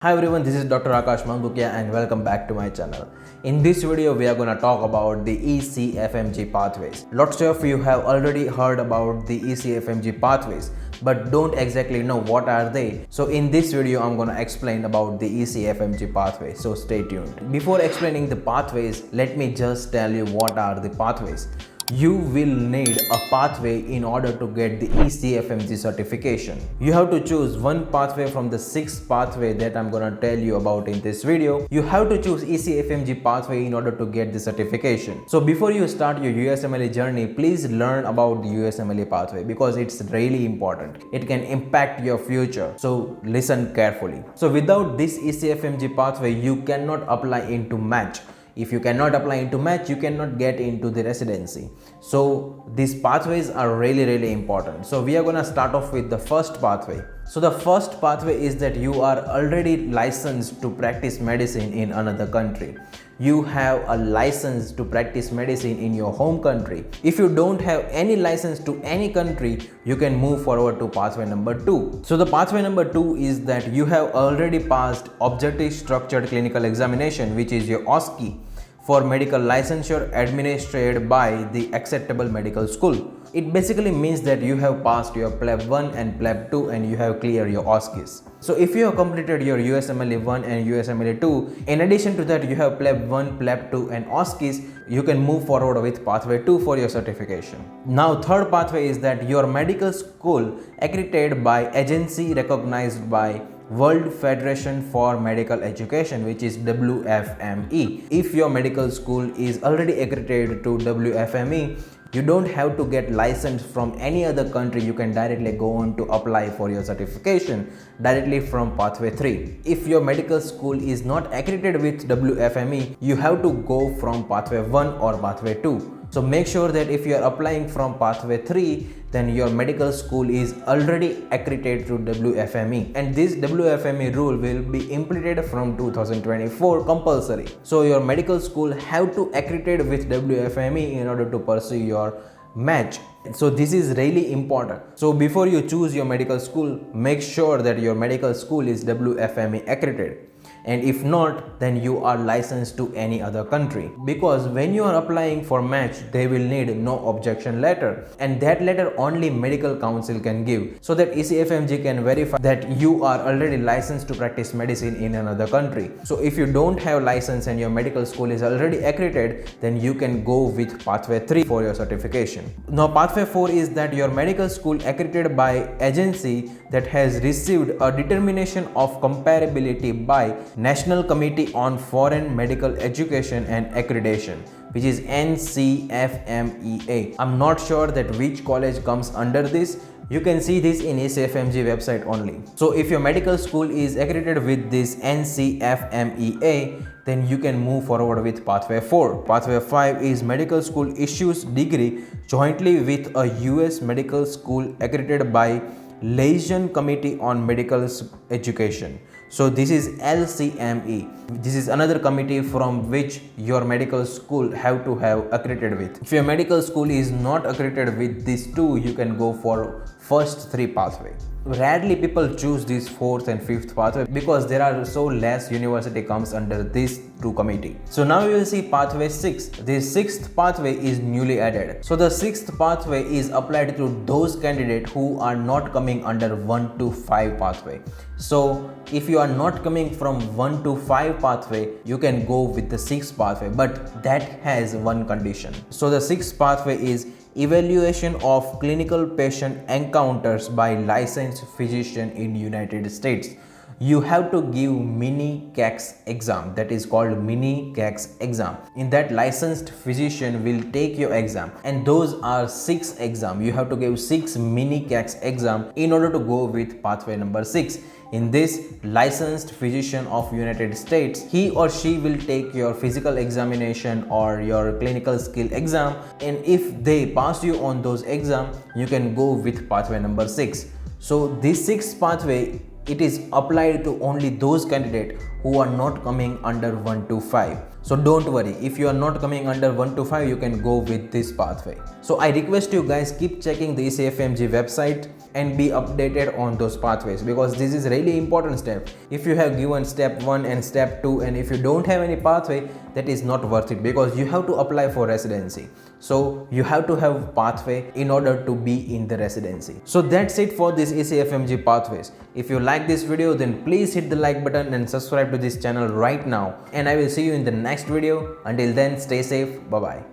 Hi everyone, this is Dr. Akash Mangukia and welcome back to my channel. In this video, we are going to talk about the ECFMG pathways. Lots of you have already heard about the ECFMG pathways, but don't exactly know what are they. So in this video, I'm going to explain about the ECFMG pathways. So stay tuned. Before explaining the pathways, let me just tell you what are the pathways. You will need a pathway in order to get the ECFMG certification. You have to choose one pathway from the 6 pathway that I'm gonna tell you about in this video. You have to choose ECFMG pathway in order to get the certification. So before you start your USMLE journey, please learn about the USMLE pathway because it's really important. It can impact your future. So listen carefully. So without this ECFMG pathway, you cannot apply into match. If you cannot apply into match, you cannot get into the residency. So these pathways are really important. So we are going to start off with the first pathway. So the first pathway is that you are already licensed to practice medicine in another country. You have a license to practice medicine in your home country. If you don't have any license to any country, you can move forward to pathway number 2. So the pathway number 2 is that you have already passed objective structured clinical examination, which is your OSCE, for medical licensure administered by the acceptable medical school. It basically means that you have passed your PLEB 1 and PLEB 2 and you have cleared your OSCEs. So if you have completed your USMLE 1 and USMLE 2, in addition to that you have PLEB 1, PLEB 2 and OSCEs, you can move forward with pathway 2 for your certification. Now third pathway is that your medical school accredited by agency recognized by World Federation for Medical Education, which is WFME. If your medical school is already accredited to WFME, you don't have to get licensed from any other country. You can directly go on to apply for your certification directly from pathway 3. If your medical school is not accredited with WFME, you have to go from pathway 1 or pathway 2. So make sure that if you are applying from pathway 3, then your medical school is already accredited to WFME, and this WFME rule will be implemented from 2024 compulsory. So your medical school have to accredit with WFME in order to pursue your match. So this is really important. So before you choose your medical school, make sure that your medical school is WFME accredited. And if not, then you are licensed to any other country, because when you are applying for match, they will need no objection letter, and that letter only medical council can give, so that ECFMG can verify that you are already licensed to practice medicine in another country. So if you don't have license and your medical school is already accredited, then you can go with pathway 3 for your certification. Now pathway 4 is that your medical school accredited by agency that has received a determination of comparability by National Committee on Foreign Medical Education and Accreditation, which is NCFMEA. I'm not sure that which college comes under this. You can see this in ECFMG website only. So if your medical school is accredited with this NCFMEA, then you can move forward with pathway 4. Pathway 5 is medical school issues degree jointly with a US medical school accredited by Liaison Committee on Medical Education. So this is LCME. This is another committee from which your medical school have to have accredited with. If your medical school is not accredited with these 2, you can go for first 3 pathway. Rarely people choose this 4th and 5th pathway because there are so less university comes under these 2 committee. So now you will see pathway 6. This 6th pathway is newly added. So the 6th pathway is applied to those candidates who are not coming under 1 to 5 pathway. So if you are not coming from 1 to 5 pathway, you can go with the 6th pathway, but that has one condition. So the 6th pathway is evaluation of clinical patient encounters by licensed physician in United States. You have to give mini CACS exam, that is called mini CACS exam. In that, licensed physician will take your exam, and those are 6 exam. You have to give 6 mini CACS exam in order to go with pathway number 6. In this, licensed physician of United States, he or she will take your physical examination or your clinical skill exam, and if they pass you on those exams, you can go with pathway number 6. So this 6th pathway, it is applied to only those candidates who are not coming under 1 to 5. So don't worry, if you are not coming under 1 to 5, you can go with this pathway. So I request you guys, keep checking the ECFMG website and be updated on those pathways, because this is really important step. If you have given step 1 and step 2 and if you don't have any pathway, that is not worth it, because you have to apply for residency. So you have to have pathway in order to be in the residency. So that's it for this ECFMG pathways. If you like this video, then please hit the like button and subscribe to this channel right now. And I will see you in the next video. Until then, stay safe. Bye bye.